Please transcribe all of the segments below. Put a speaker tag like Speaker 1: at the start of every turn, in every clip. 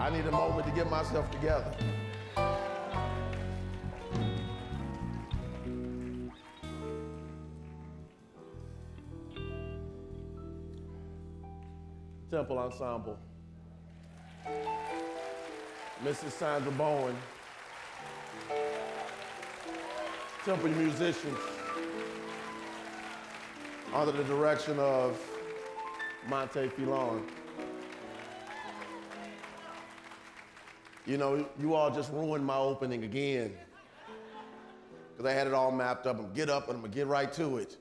Speaker 1: I need a moment to get myself together. Temple Ensemble. Mrs. Sandra Bowen. Temple musicians. Under the direction of Monte Filon. You know, you all just ruined my opening again. Because I had it all mapped up. I'm gonna get up and I'm gonna get right to it.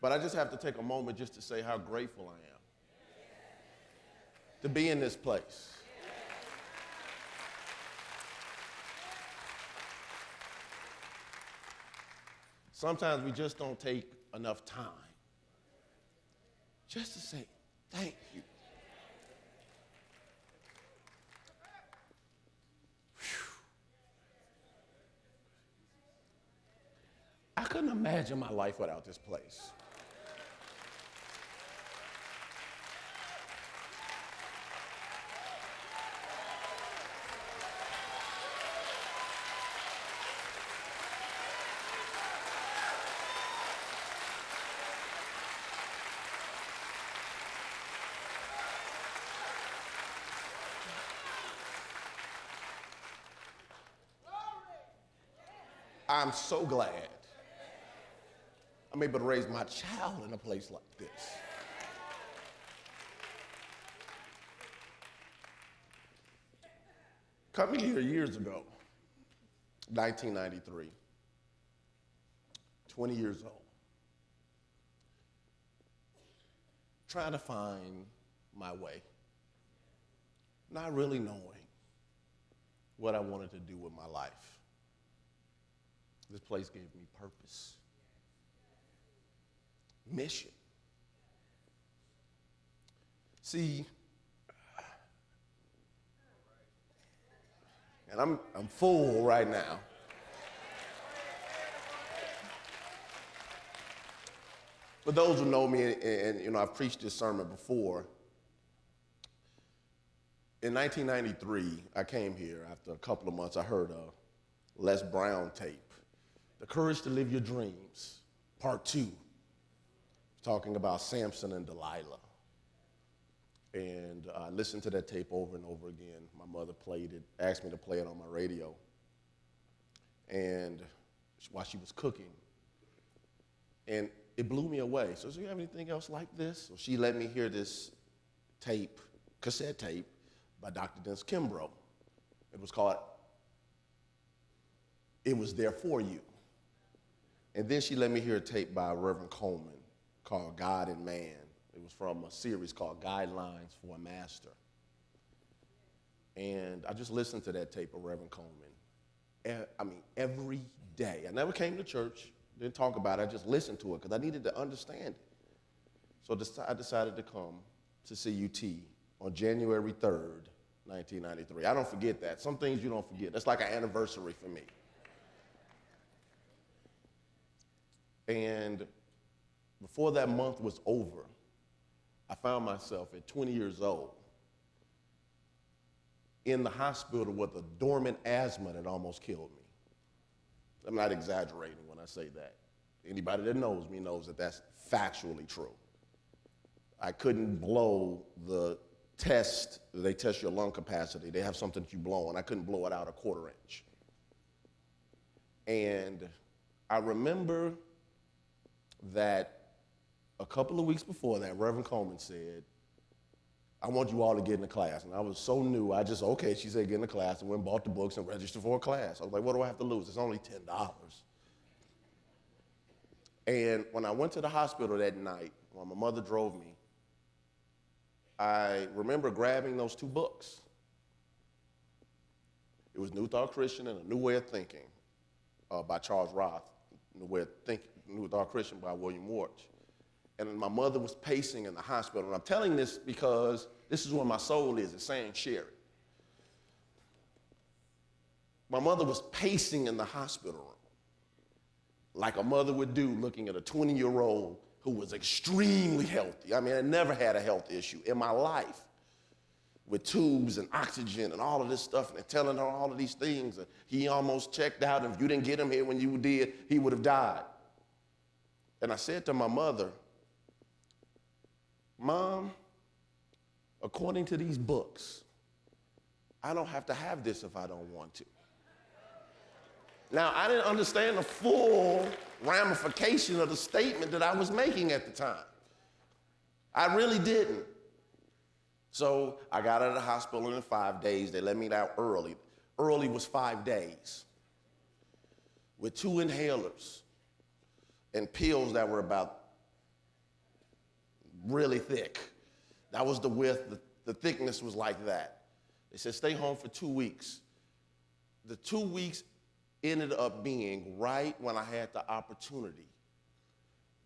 Speaker 1: But I just have to take a moment just to say how grateful I am to be in this place. Sometimes we just don't take enough time just to say thank you. I couldn't imagine my life without this place. I'm so glad I'm able to raise my child in a place like this. Coming here years ago, 1993, 20 years old, trying to find my way, not really knowing what I wanted to do with my life. This place gave me purpose, mission. See, and I'm full right now. For those who know me, and you know, I've preached this sermon before. In 1993, I came here. After a couple of months, I heard a Les Brown tape. The Courage to Live Your Dreams, Part 2, talking about Samson and Delilah. And I listened to that tape over and over again. My mother played it, asked me to play it on my radio. And while she was cooking, and it blew me away. So, do you have anything else like this? So she let me hear this tape, cassette tape, by Dr. Dennis Kimbrough. It was called, It Was There For You. And then she let me hear a tape by Reverend Coleman called God and Man. It was from a series called Guidelines for a Master. And I just listened to that tape of Reverend Coleman. Every day. I never came to church, didn't talk about it, I just listened to it because I needed to understand it. So I decided to come to CUT on January 3rd, 1993. I don't forget that. Some things you don't forget. That's like an anniversary for me. And before that month was over, I found myself at 20 years old in the hospital with a dormant asthma that almost killed me. I'm not exaggerating when I say that. Anybody that knows me knows that that's factually true. I couldn't blow the test, they test your lung capacity. They have something that you blow, and I couldn't blow it out a quarter inch. And I remember that a couple of weeks before that, Reverend Coleman said, I want you all to get in the class. And I was so new, I just, okay, she said get in the class, and went and bought the books and registered for a class. I was like, what do I have to lose? It's only $10. And when I went to the hospital that night, when my mother drove me, I remember grabbing those two books. It was New Thought Christian and A New Way of Thinking by Charles Roth, New Thought Christian by William Warch. And my mother was pacing in the hospital. And I'm telling this because this is where my soul is. It's saying, share it. My mother was pacing in the hospital room like a mother would do looking at a 20-year-old who was extremely healthy. I mean, I never had a health issue in my life. with tubes and oxygen and all of this stuff, and they're telling her all of these things. And he almost checked out, and if you didn't get him here when you did, he would have died. And I said to my mother, Mom, according to these books, I don't have to have this if I don't want to. Now, I didn't understand the full ramification of the statement that I was making at the time. I really didn't. So I got out of the hospital in 5 days. They let me out early. Early was 5 days with 2 inhalers and pills that were about really thick. That was the width. The thickness was like that. They said, stay home for 2 weeks. The 2 weeks ended up being right when I had the opportunity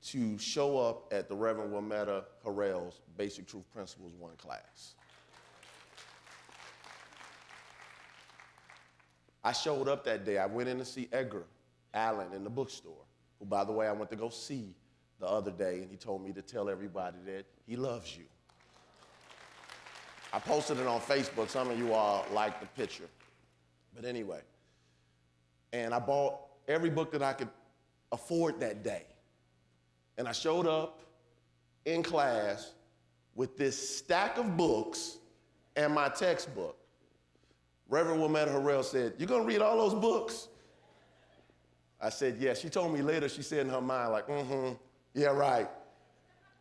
Speaker 1: to show up at the Reverend Wilmetta Harrell's Basic Truth Principles 1 class. I showed up that day. I went in to see Edgar Allen in the bookstore, who, by the way, I went to go see the other day, and he told me to tell everybody that he loves you. I posted it on Facebook. Some of you all liked the picture. But anyway, and I bought every book that I could afford that day. And I showed up in class with this stack of books and my textbook. Reverend Wilmetta Harrell said, "You gonna read all those books?" I said, yes. She told me later, she said in her mind, like, yeah, right.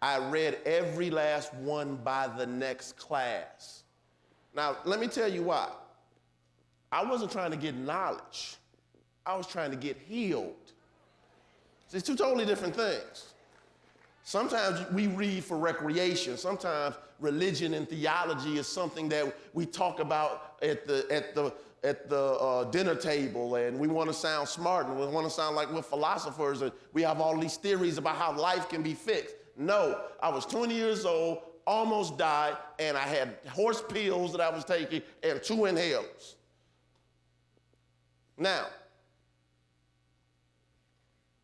Speaker 1: I read every last one by the next class. Now, let me tell you why. I wasn't trying to get knowledge. I was trying to get healed. See, it's 2 totally different things. Sometimes we read for recreation. Sometimes religion and theology is something that we talk about at the dinner table, and we want to sound smart, and we want to sound like we're philosophers, and we have all these theories about how life can be fixed. No, I was 20 years old, almost died, and I had horse pills that I was taking and 2 inhalers. Now,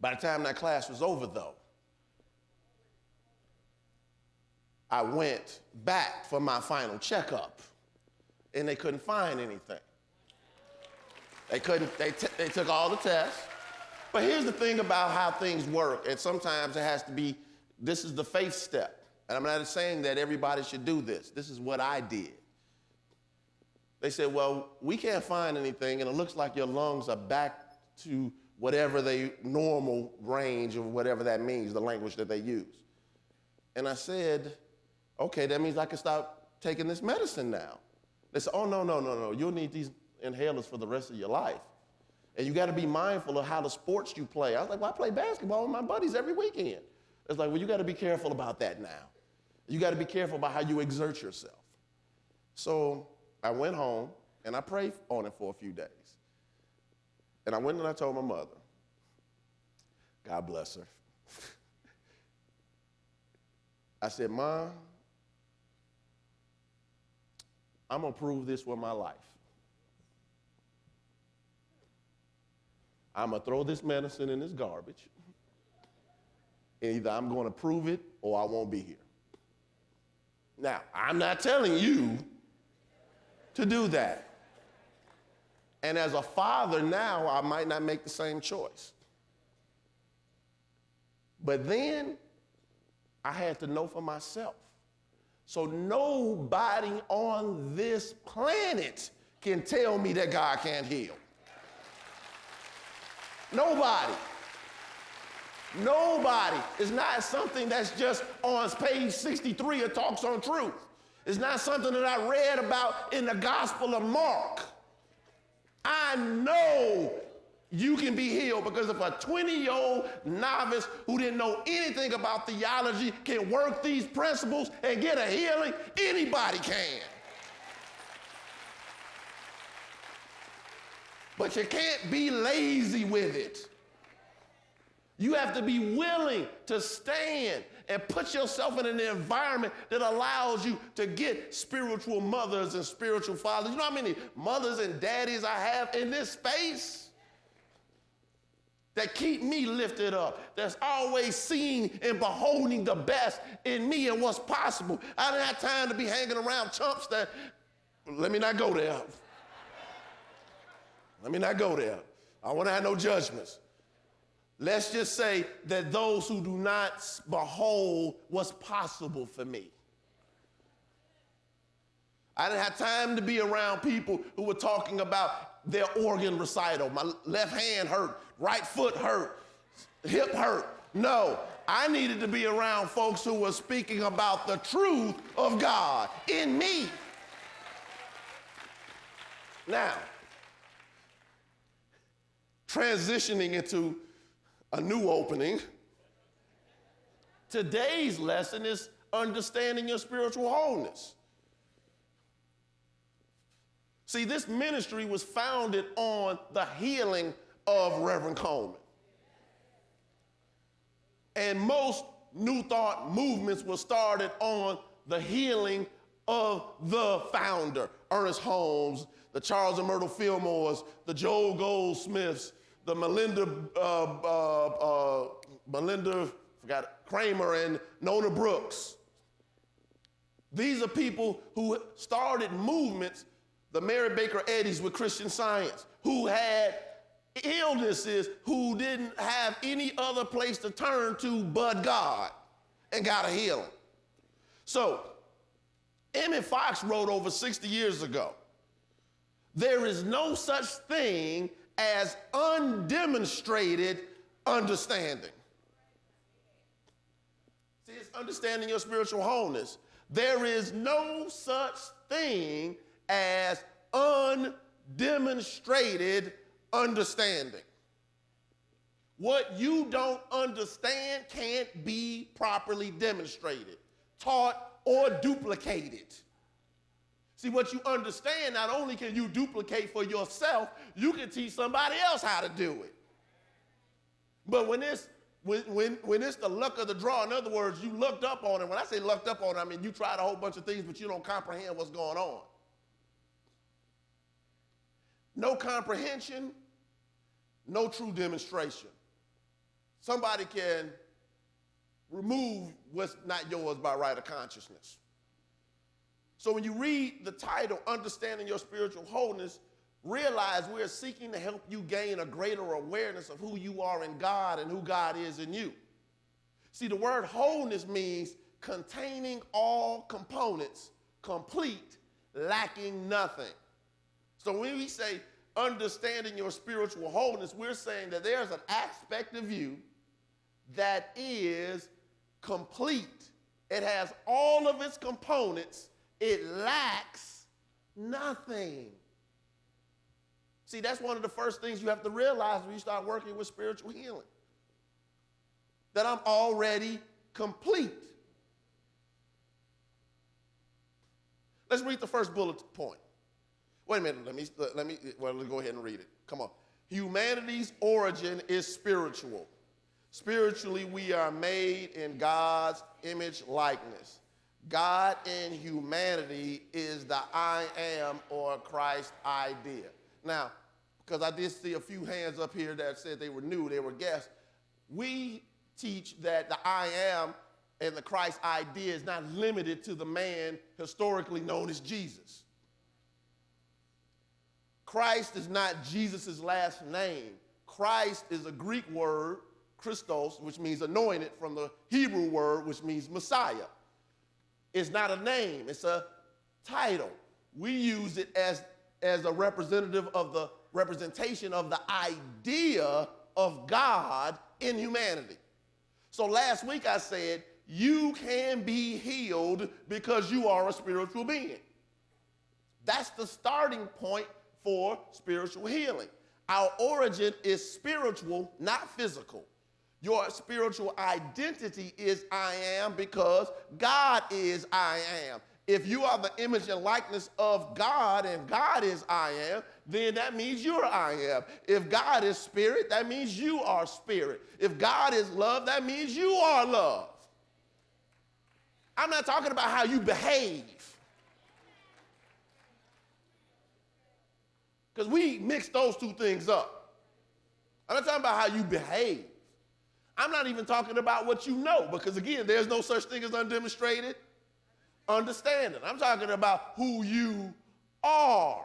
Speaker 1: by the time that class was over, though, I went back for my final checkup, and they couldn't find anything. They took all the tests. But here's the thing about how things work, and sometimes it has to be, this is the faith step. And I'm not saying that everybody should do this. This is what I did. They said, well, we can't find anything, and it looks like your lungs are back to whatever the normal range of whatever that means, the language that they use. And I said, okay, that means I can stop taking this medicine now. They said, oh, no. You'll need these inhalers for the rest of your life. And you got to be mindful of how the sports you play. I was like, well, I play basketball with my buddies every weekend. It's like, well, you got to be careful about that now. You got to be careful about how you exert yourself. So I went home, and I prayed on it for a few days. And I went and I told my mother, God bless her. I said, Mom, I'm going to prove this with my life. I'm going to throw this medicine in this garbage. And either I'm going to prove it or I won't be here. Now, I'm not telling you to do that. And as a father now, I might not make the same choice. But then I had to know for myself. So nobody on this planet can tell me that God can't heal. Nobody. Nobody. It's not something that's just on page 63 of Talks on Truth. It's not something that I read about in the Gospel of Mark. I know you can be healed, because if a 20-year-old novice who didn't know anything about theology can work these principles and get a healing, anybody can. But you can't be lazy with it. You have to be willing to stand and put yourself in an environment that allows you to get spiritual mothers and spiritual fathers. You know how many mothers and daddies I have in this space that keep me lifted up, that's always seeing and beholding the best in me and what's possible. I don't have time to be hanging around chumps that Let me not go there. Let me not go there. I want to have no judgments. Let's just say that those who do not behold what's possible for me. I didn't have time to be around people who were talking about their organ recital. My left hand hurt, right foot hurt, hip hurt. No, I needed to be around folks who were speaking about the truth of God in me. Now, transitioning into a new opening, today's lesson is understanding your spiritual wholeness. See, this ministry was founded on the healing of Reverend Coleman. And most New Thought movements were started on the healing of the founder, Ernest Holmes, the Charles and Myrtle Fillmores, the Joel Goldsmiths, the Melinda Kramer and Nona Brooks. These are people who started movements, the Mary Baker Eddies with Christian Science, who had illnesses, who didn't have any other place to turn to but God, and got a healing. So, Emmett Fox wrote over 60 years ago, there is no such thing as undemonstrated understanding. See, it's understanding your spiritual wholeness. There is no such thing as undemonstrated understanding. What you don't understand can't be properly demonstrated, taught, or duplicated. See, what you understand, not only can you duplicate for yourself, you can teach somebody else how to do it. But when it's the luck of the draw, in other words, you looked up on it. When I say looked up on it, I mean you tried a whole bunch of things, but you don't comprehend what's going on. No comprehension, no true demonstration. Somebody can remove what's not yours by right of consciousness. So when you read the title, Understanding Your Spiritual Wholeness, realize we're seeking to help you gain a greater awareness of who you are in God and who God is in you. See, the word wholeness means containing all components, complete, lacking nothing. So when we say understanding your spiritual wholeness, we're saying that there's an aspect of you that is complete. It has all of its components. It lacks nothing. See, that's one of the first things you have to realize when you start working with spiritual healing. That I'm already complete. Let's read the first bullet point. Wait a minute, let's go ahead and read it. Come on. Humanity's origin is spiritual. Spiritually, we are made in God's image likeness. God in humanity is the I am or Christ idea. Now, because I did see a few hands up here that said they were new, they were guests, we teach that the I am and the Christ idea is not limited to the man historically known as Jesus. Christ is not Jesus' last name. Christ is a Greek word, Christos, which means anointed, from the Hebrew word, which means Messiah. It's not a name, it's a title. We use it as a representative of the representation of the idea of God in humanity. So last week I said, you can be healed because you are a spiritual being. That's the starting point for spiritual healing. Our origin is spiritual, not physical. Your spiritual identity is I am because God is I am. If you are the image and likeness of God and God is I am, then that means you're I am. If God is spirit, that means you are spirit. If God is love, that means you are love. I'm not talking about how you behave. Because we mix those two things up. I'm not talking about how you behave. I'm not even talking about what you know, because again, there's no such thing as undemonstrated understanding. I'm talking about who you are.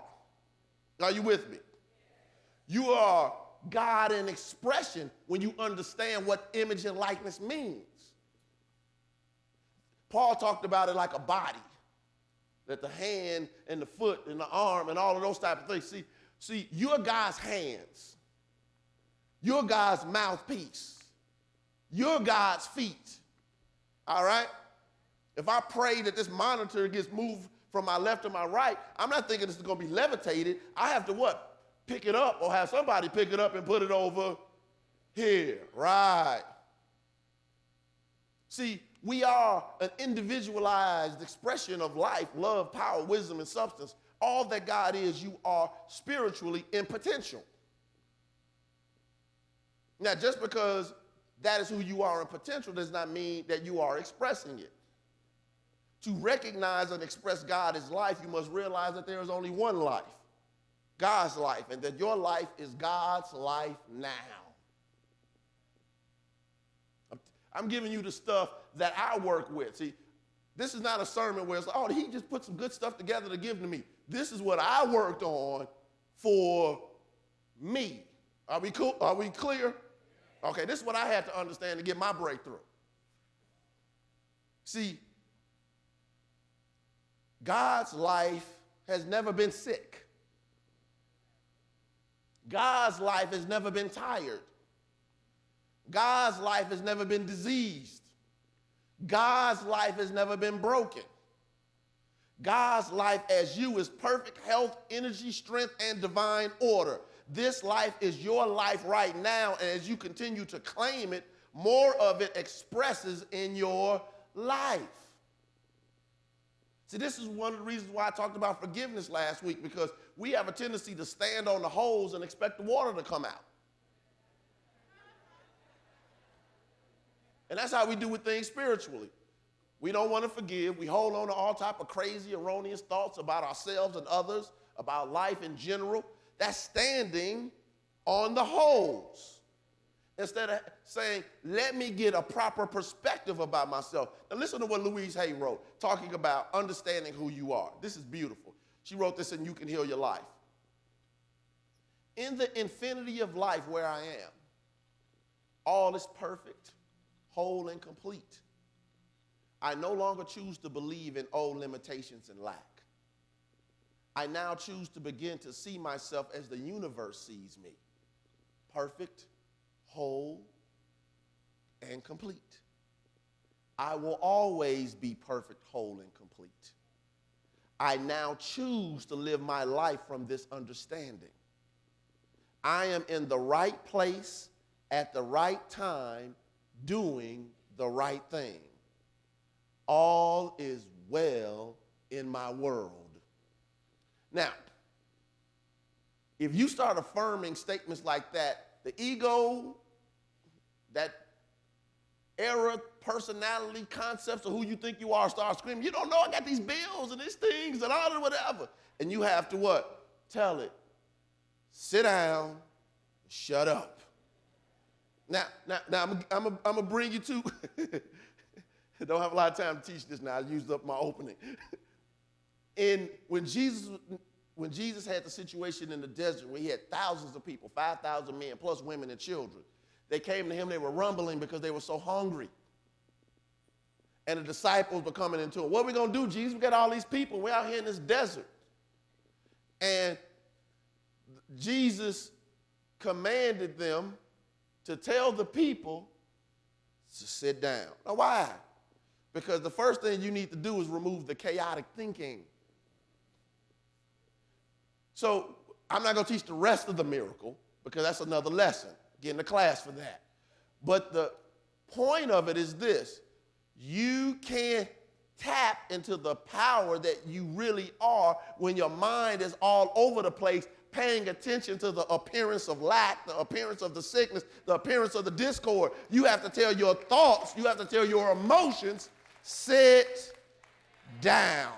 Speaker 1: Are you with me? You are God in expression when you understand what image and likeness means. Paul talked about it like a body, that the hand and the foot and the arm and all of those type of things. See, you're God's hands. You're God's mouthpiece. You're God's feet. All right? If I pray that this monitor gets moved from my left to my right, I'm not thinking this is going to be levitated. I have to what? Pick it up or have somebody pick it up and put it over here. Right. See, we are an individualized expression of life, love, power, wisdom, and substance. All that God is, you are spiritually in potential. Now, just because that is who you are in potential does not mean that you are expressing it. To recognize and express God as life, you must realize that there is only one life, God's life, and that your life is God's life now. I'm giving you the stuff that I work with. See, this is not a sermon where it's like, oh, he just put some good stuff together to give to me. This is what I worked on for me. Are we cool? Are we clear? Okay, this is what I had to understand to get my breakthrough. See, God's life has never been sick. God's life has never been tired. God's life has never been diseased. God's life has never been broken. God's life as you is perfect health, energy, strength, and divine order. This life is your life right now, and as you continue to claim it, more of it expresses in your life. See, this is one of the reasons why I talked about forgiveness last week, because we have a tendency to stand on the hose and expect the water to come out. And that's how we do with things spiritually. We don't want to forgive. We hold on to all type of crazy, erroneous thoughts about ourselves and others, about life in general. That's standing on the hose. Instead of saying, let me get a proper perspective about myself. Now listen to what Louise Hay wrote, talking about understanding who you are. This is beautiful. She wrote this in You Can Heal Your Life. In the infinity of life where I am, all is perfect, whole, and complete. I no longer choose to believe in old limitations and lack. I now choose to begin to see myself as the universe sees me, perfect, whole, and complete. I will always be perfect, whole, and complete. I now choose to live my life from this understanding. I am in the right place at the right time, doing the right thing. All is well in my world. Now, if you start affirming statements like that, the ego, that error, personality, concepts of who you think you are start screaming, you don't know I got these bills and these things and all of whatever. And you have to what? Tell it, sit down, shut up. Now I'm going to bring you to, I don't have a lot of time to teach this now. I used up my opening. And when Jesus had the situation in the desert where he had thousands of people, 5,000 men, plus women and children, they came to him, they were rumbling because they were so hungry. And the disciples were coming into him. What are we going to do, Jesus? We got all these people. We're out here in this desert. And Jesus commanded them to tell the people to sit down. Now, why? Because the first thing you need to do is remove the chaotic thinking. So I'm not going to teach the rest of the miracle because that's another lesson. Get in the class for that. But the point of it is this. You can't tap into the power that you really are when your mind is all over the place, paying attention to the appearance of lack, the appearance of the sickness, the appearance of the discord. You have to tell your thoughts, you have to tell your emotions, sit down.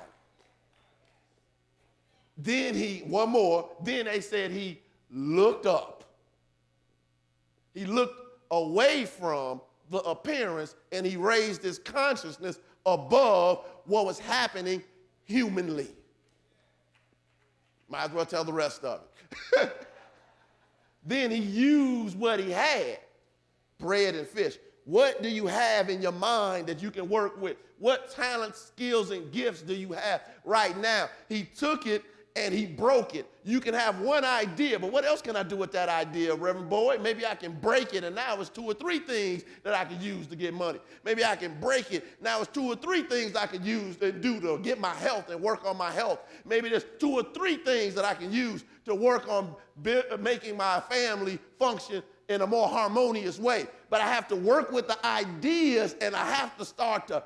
Speaker 1: Then then they said he looked up. He looked away from the appearance and he raised his consciousness above what was happening humanly. Might as well tell the rest of it. Then he used what he had, bread and fish. What do you have in your mind that you can work with? What talents, skills, and gifts do you have right now? He took it and he broke it. You can have one idea, but what else can I do with that idea, Reverend Boyd? Maybe I can break it, and now it's 2 or 3 things that I can use to get money. Maybe I can break it. Now it's 2 or 3 things I can use and do to get my health and work on my health. Maybe there's 2 or 3 things that I can use to work on making my family function in a more harmonious way. But I have to work with the ideas, and I have to start to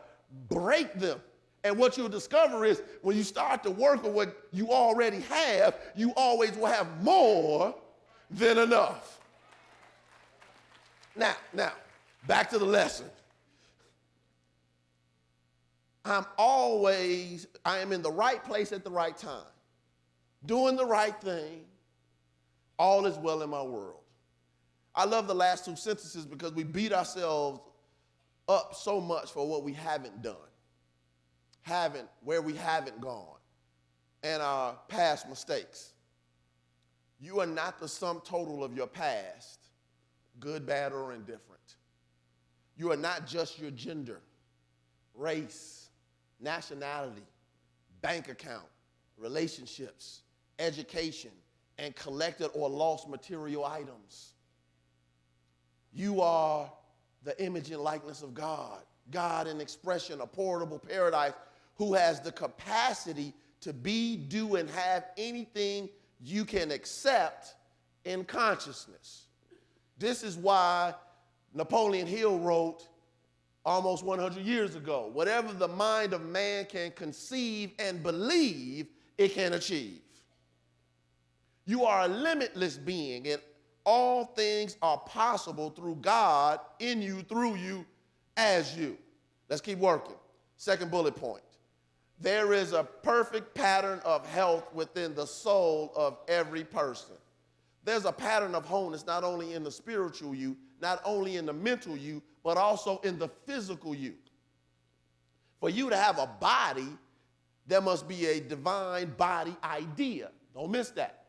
Speaker 1: break them. And what you'll discover is when you start to work with what you already have, you always will have more than enough. Now, back to the lesson. I am in the right place at the right time, doing the right thing. All is well in my world. I love the last 2 sentences because we beat ourselves up so much for what we haven't done, where we haven't gone, and our past mistakes. You are not the sum total of your past, good, bad, or indifferent. You are not just your gender, race, nationality, bank account, relationships, education, and collected or lost material items. You are the image and likeness of God, God in expression, a portable paradise, who has the capacity to be, do, and have anything you can accept in consciousness. This is why Napoleon Hill wrote almost 100 years ago, whatever the mind of man can conceive and believe, it can achieve. You are a limitless being, and all things are possible through God, in you, through you, as you. Let's keep working. Second bullet point. There is a perfect pattern of health within the soul of every person. There's a pattern of wholeness not only in the spiritual you, not only in the mental you, but also in the physical you. For you to have a body, there must be a divine body idea. Don't miss that.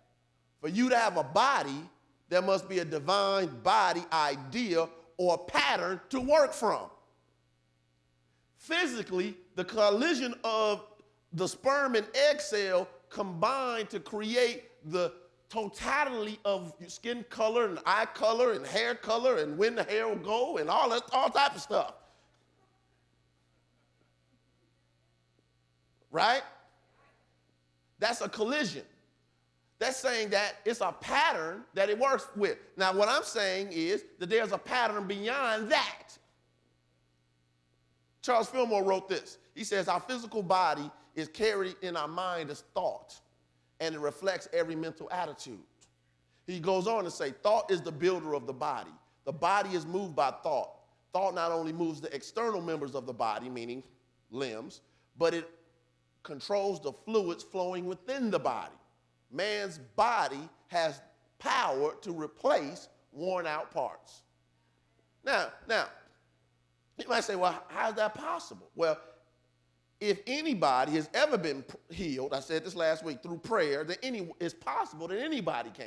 Speaker 1: For you to have a body, there must be a divine body idea or pattern to work from. Physically, the collision of the sperm and egg cell combine to create the totality of skin color and eye color and hair color and when the hair will go and all type of stuff. Right? That's a collision. That's saying that it's a pattern that it works with. Now, what I'm saying is that there's a pattern beyond that. Charles Fillmore wrote this. He says, our physical body is carried in our mind as thought, and it reflects every mental attitude. He goes on to say, thought is the builder of the body. The body is moved by thought. Thought not only moves the external members of the body, meaning limbs, but it controls the fluids flowing within the body. Man's body has power to replace worn out parts. Now, you might say, well, how is that possible? Well, if anybody has ever been healed, I said this last week, through prayer, then it's possible that anybody can.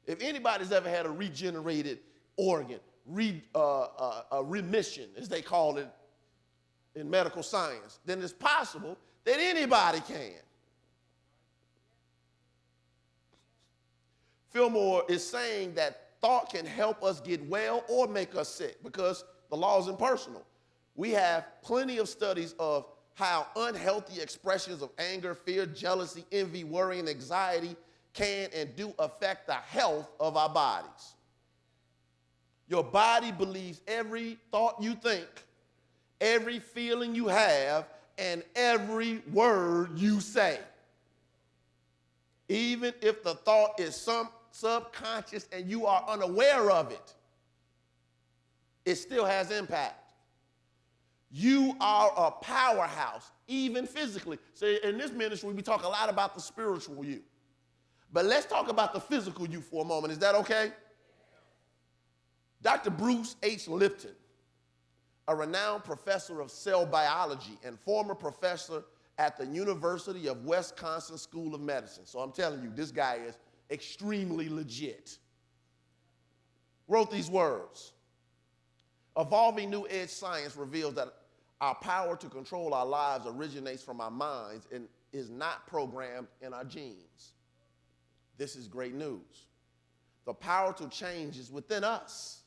Speaker 1: If anybody's ever had a regenerated organ, a remission, as they call it in medical science, then it's possible that anybody can. Fillmore is saying that thought can help us get well or make us sick because the law is impersonal. We have plenty of studies of how unhealthy expressions of anger, fear, jealousy, envy, worry, and anxiety can and do affect the health of our bodies. Your body believes every thought you think, every feeling you have, and every word you say. Even if the thought is subconscious and you are unaware of it, it still has impact. You are a powerhouse, even physically. So in this ministry, we talk a lot about the spiritual you. But let's talk about the physical you for a moment. Is that okay? Dr. Bruce H. Lipton, a renowned professor of cell biology and former professor at the University of Wisconsin School of Medicine. So I'm telling you, this guy is extremely legit. Wrote these words. Evolving New Age science reveals that our power to control our lives originates from our minds and is not programmed in our genes. This is great news. The power to change is within us.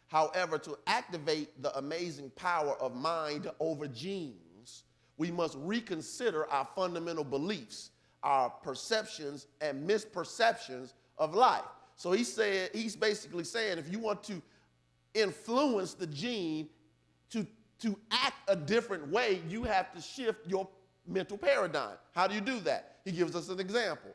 Speaker 1: However, to activate the amazing power of mind over genes, we must reconsider our fundamental beliefs, our perceptions and misperceptions of life. So he's basically saying if you want to influence the gene to act a different way, you have to shift your mental paradigm. How do you do that? He gives us an example.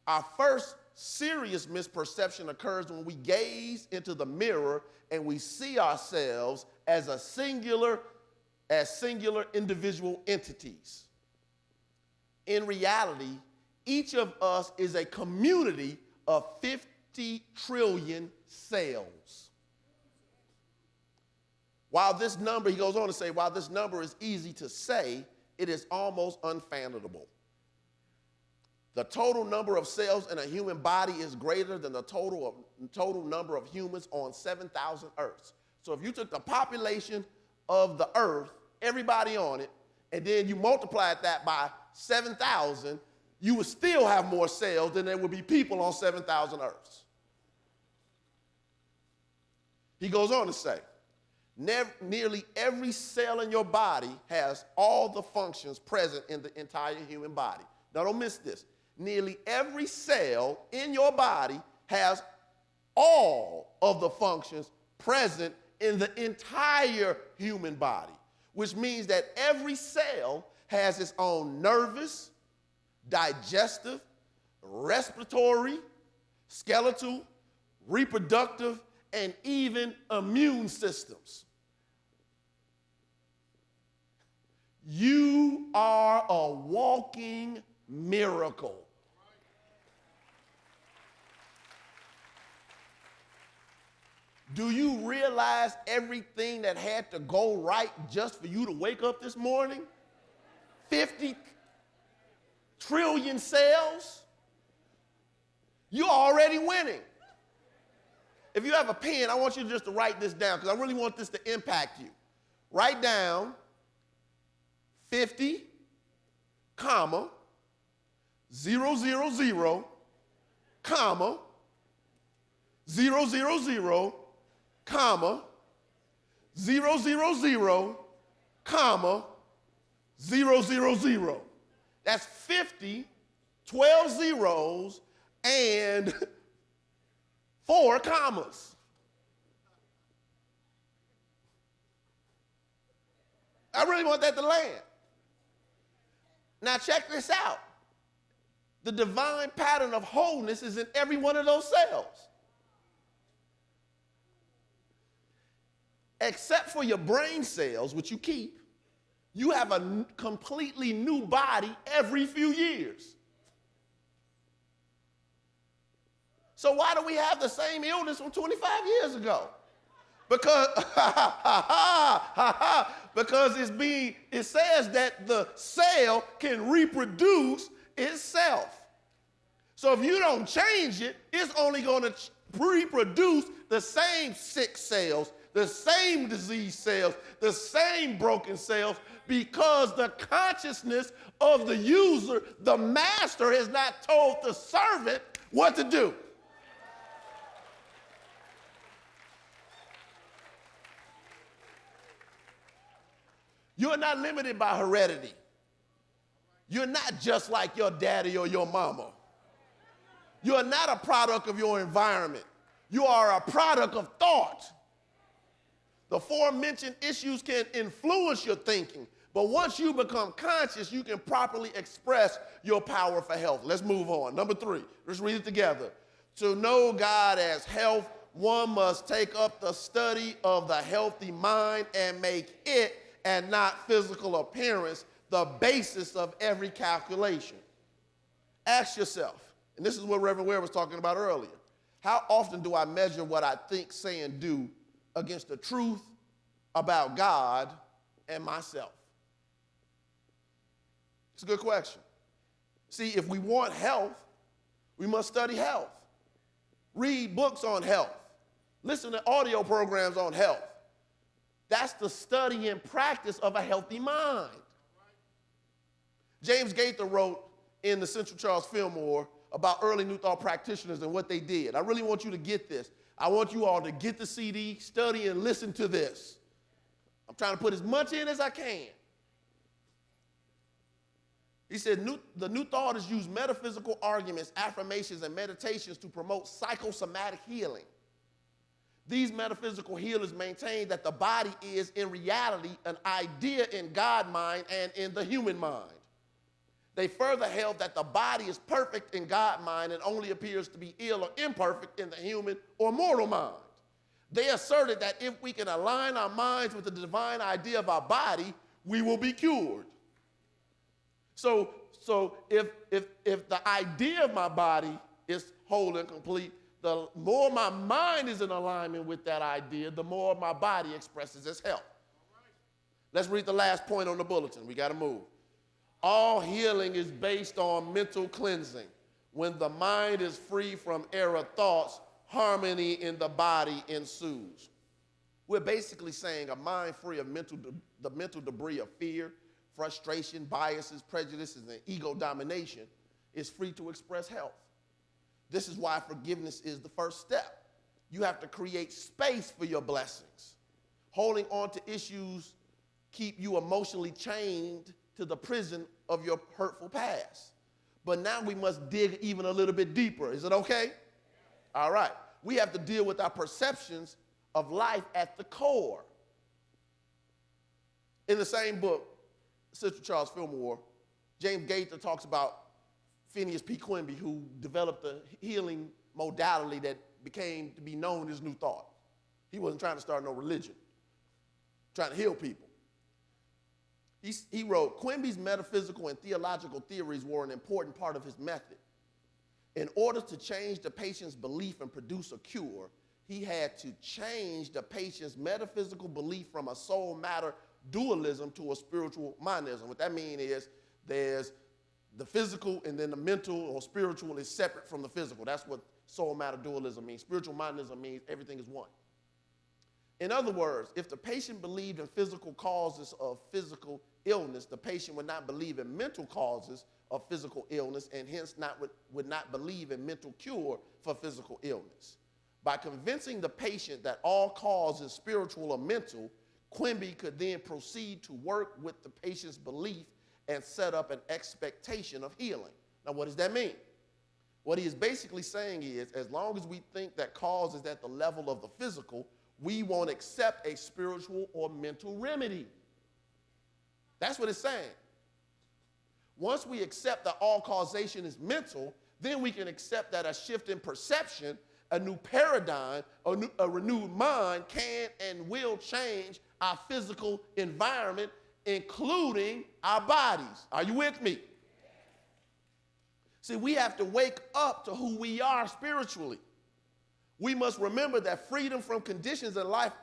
Speaker 1: Our first serious misperception occurs when we gaze into the mirror and we see ourselves as singular individual entities. In reality, each of us is a community of 50 trillion cells. While this number, he goes on to say, while this number is easy to say, it is almost unfathomable. The total number of cells in a human body is greater than the total number of humans on 7,000 Earths. So if you took the population of the Earth, everybody on it, and then you multiplied that by 7,000, you would still have more cells than there would be people on 7,000 Earths. He goes on to say, nearly every cell in your body has all the functions present in the entire human body. Now, don't miss this. Nearly every cell in your body has all of the functions present in the entire human body, which means that every cell has its own nervous, digestive, respiratory, skeletal, reproductive, and even immune systems. You are a walking miracle. Do you realize everything that had to go right just for you to wake up this morning? 50 trillion cells? You're already winning. If you have a pen, I want you just to write this down because I really want this to impact you. Write down 50, comma, 000, comma, 000, comma, 000, comma, 000. That's 50, 12 zeros, and 4 commas. I really want that to land. Now check this out. The divine pattern of wholeness is in every one of those cells. Except for your brain cells, which you keep, you have a completely new body every few years. So why do we have the same illness from 25 years ago? Because, because it says that the cell can reproduce itself. So if you don't change it, it's only going to reproduce the same sick cells, the same disease cells, the same broken cells, because the consciousness of the user, the master, has not told the servant what to do. You're not limited by heredity. You're not just like your daddy or your mama. You're not a product of your environment. You are a product of thought. The aforementioned issues can influence your thinking, but once you become conscious, you can properly express your power for health. Let's move on. Number 3, let's read it together. To know God as health, one must take up the study of the healthy mind and make it, and not physical appearance, the basis of every calculation. Ask yourself, and this is what Reverend Ware was talking about earlier, how often do I measure what I think, say, and do against the truth about God and myself? It's a good question. See, if we want health, we must study health. Read books on health. Listen to audio programs on health. That's the study and practice of a healthy mind. James Gaither wrote in the Central Charles Fillmore about early New Thought practitioners and what they did. I really want you to get this. I want you all to get the CD, study, and listen to this. I'm trying to put as much in as I can. He said, the New Thoughters use metaphysical arguments, affirmations, and meditations to promote psychosomatic healing. These metaphysical healers maintain that the body is, in reality, an idea in God mind and in the human mind. They further held that the body is perfect in God mind and only appears to be ill or imperfect in the human or mortal mind. They asserted that if we can align our minds with the divine idea of our body, we will be cured. So if the idea of my body is whole and complete, the more my mind is in alignment with that idea, the more my body expresses its health. Let's read the last point on the bulletin. We got to move. All healing is based on mental cleansing. When the mind is free from error thoughts, harmony in the body ensues. We're basically saying a mind free of the mental debris of fear, frustration, biases, prejudices, and ego domination is free to express health. This is why forgiveness is the first step. You have to create space for your blessings. Holding on to issues keep you emotionally chained to the prison of your hurtful past. But now we must dig even a little bit deeper. Is it okay? All right. We have to deal with our perceptions of life at the core. In the same book, Central Charles Fillmore, James Gaither talks about Phineas P. Quimby, who developed the healing modality that became to be known as New Thought. He wasn't trying to start no religion, trying to heal people. He wrote, Quimby's metaphysical and theological theories were an important part of his method. In order to change the patient's belief and produce a cure, he had to change the patient's metaphysical belief from a soul-matter dualism to a spiritual monism. What that means is there's the physical and then the mental or spiritual is separate from the physical. That's what soul-matter dualism means. Spiritual monism means everything is one. In other words, if the patient believed in physical causes of physical illness, the patient would not believe in mental causes of physical illness and hence would not believe in mental cure for physical illness. By convincing the patient that all cause is spiritual or mental, Quimby could then proceed to work with the patient's belief and set up an expectation of healing. Now, what does that mean? What he is basically saying is, as long as we think that cause is at the level of the physical, we won't accept a spiritual or mental remedy. That's what it's saying. Once we accept that all causation is mental, then we can accept that a shift in perception, a new paradigm, a renewed mind can and will change our physical environment, including our bodies. Are you with me? See, we have to wake up to who we are spiritually. We must remember that freedom from conditions in life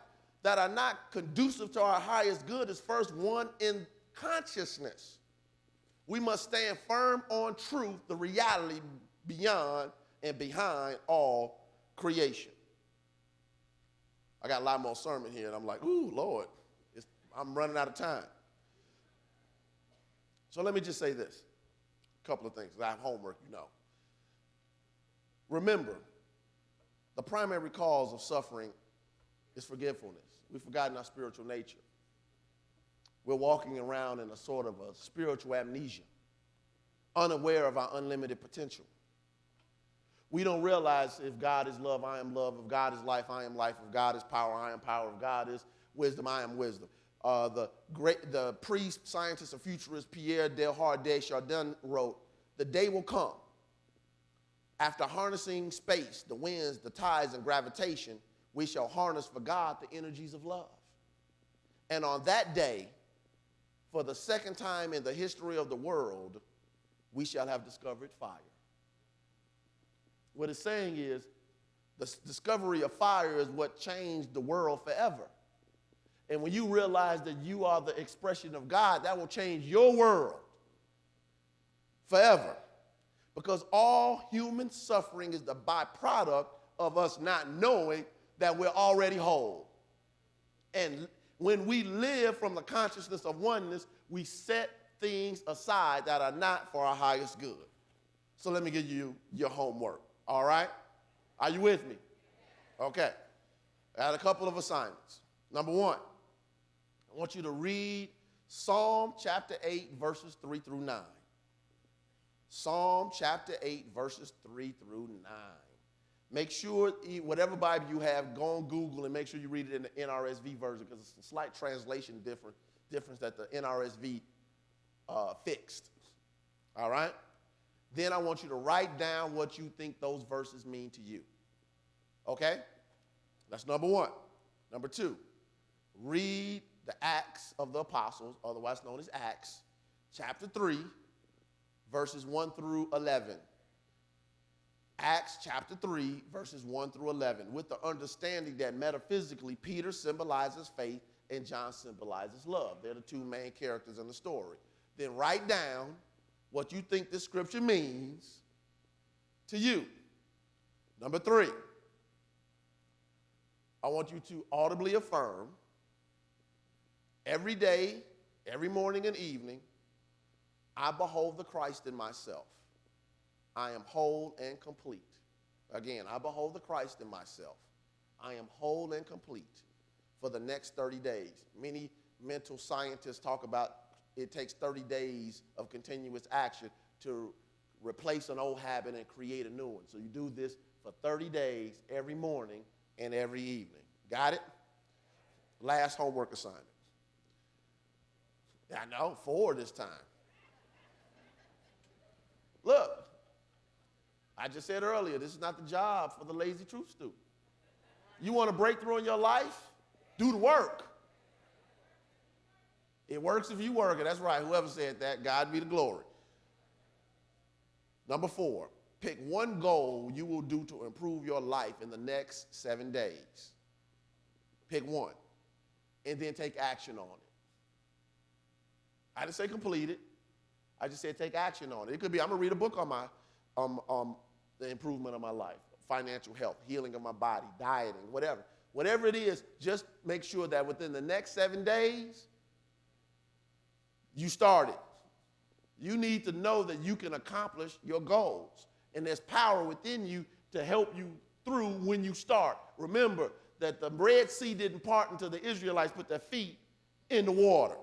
Speaker 1: that are not conducive to our highest good is first one in consciousness. We must stand firm on truth, the reality beyond and behind all creation. I got a lot more sermon here, and I'm like, ooh, Lord, I'm running out of time. So let me just say this, a couple of things. I have homework, you know. Remember, the primary cause of suffering is forgetfulness. We've forgotten our spiritual nature. We're walking around in a sort of a spiritual amnesia, unaware of our unlimited potential. We don't realize if God is love, I am love. If God is life, I am life. If God is power, I am power. If God is wisdom, I am wisdom. The priest, scientist, and futurist Pierre Teilhard de Chardin wrote, "The day will come after harnessing space, the winds, the tides, and gravitation, we shall harness for God the energies of love. And on that day, for the second time in the history of the world, we shall have discovered fire." What it's saying is the discovery of fire is what changed the world forever. And when you realize that you are the expression of God, that will change your world. forever. Because all human suffering is the byproduct of us not knowing that we're already whole. And when we live from the consciousness of oneness, we set things aside that are not for our highest good. So let me give you your homework, all right? Are you with me? Okay. I had a couple of assignments. Number one, I want you to read Psalm chapter 8, verses 3 through 9. Psalm chapter 8, verses 3 through 9. Make sure, whatever Bible you have, go on Google and make sure you read it in the NRSV version, because it's a slight translation difference that the NRSV fixed. All right? Then I want you to write down what you think those verses mean to you. Okay? That's number one. Number two, read the Acts of the Apostles, otherwise known as Acts, chapter 3, verses 1 through 11. Acts chapter 3, verses 1 through 11, with the understanding that metaphysically Peter symbolizes faith and John symbolizes love. They're the two main characters in the story. Then write down what you think this scripture means to you. Number three, I want you to audibly affirm every day, every morning and evening, I behold the Christ in myself. I am whole and complete. Again, I behold the Christ in myself. I am whole and complete for the next 30 days. Many mental scientists talk about it takes 30 days of continuous action to replace an old habit and create a new one. So you do this for 30 days every morning and every evening. Got it? Last homework assignment. I know, 4 this time. Look, I just said earlier, this is not the job for the lazy truth student. You want a breakthrough in your life? Do the work. It works if you work it. That's right. Whoever said that, God be the glory. Number 4, pick one goal you will do to improve your life in the next 7 days. Pick one, and then take action on it. I didn't say complete it. I just said take action on it. It could be I'm going to read a book on my the improvement of my life, financial health, healing of my body, dieting, whatever. Whatever it is, just make sure that within the next 7 days, you start it. You need to know that you can accomplish your goals. And there's power within you to help you through when you start. Remember that the Red Sea didn't part until the Israelites put their feet in the water.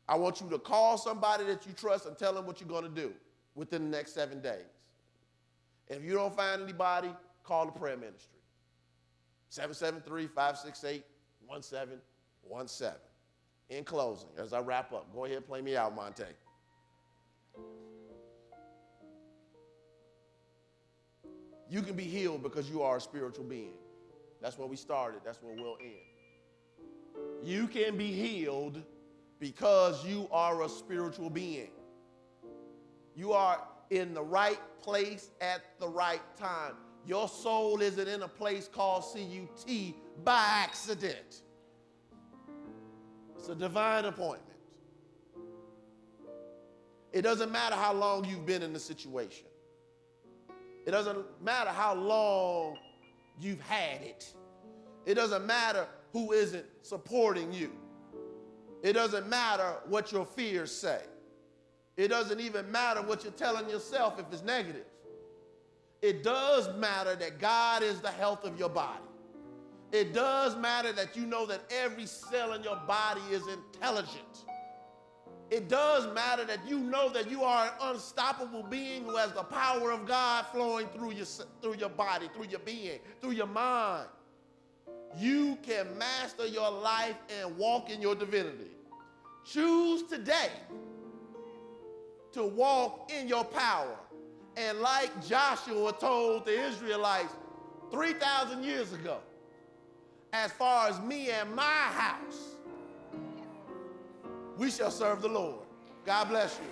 Speaker 1: I want you to call somebody that you trust and tell them what you're going to do within the next 7 days. And if you don't find anybody, call the prayer ministry. 773-568-1717. In closing, as I wrap up, go ahead and play me out, Monte. You can be healed because you are a spiritual being. That's where we started. That's where we'll end. You can be healed because you are a spiritual being. You are in the right place at the right time. Your soul isn't in a place called CUT by accident. It's a divine appointment. It doesn't matter how long you've been in the situation. It doesn't matter how long you've had it. It doesn't matter who isn't supporting you. It doesn't matter what your fears say. It doesn't even matter what you're telling yourself if it's negative. It does matter that God is the health of your body. It does matter that you know that every cell in your body is intelligent. It does matter that you know that you are an unstoppable being who has the power of God flowing through your body, through your being, through your mind. You can master your life and walk in your divinity. Choose today to walk in your power. And like Joshua told the Israelites 3,000 years ago, as far as me and my house, we shall serve the Lord. God bless you.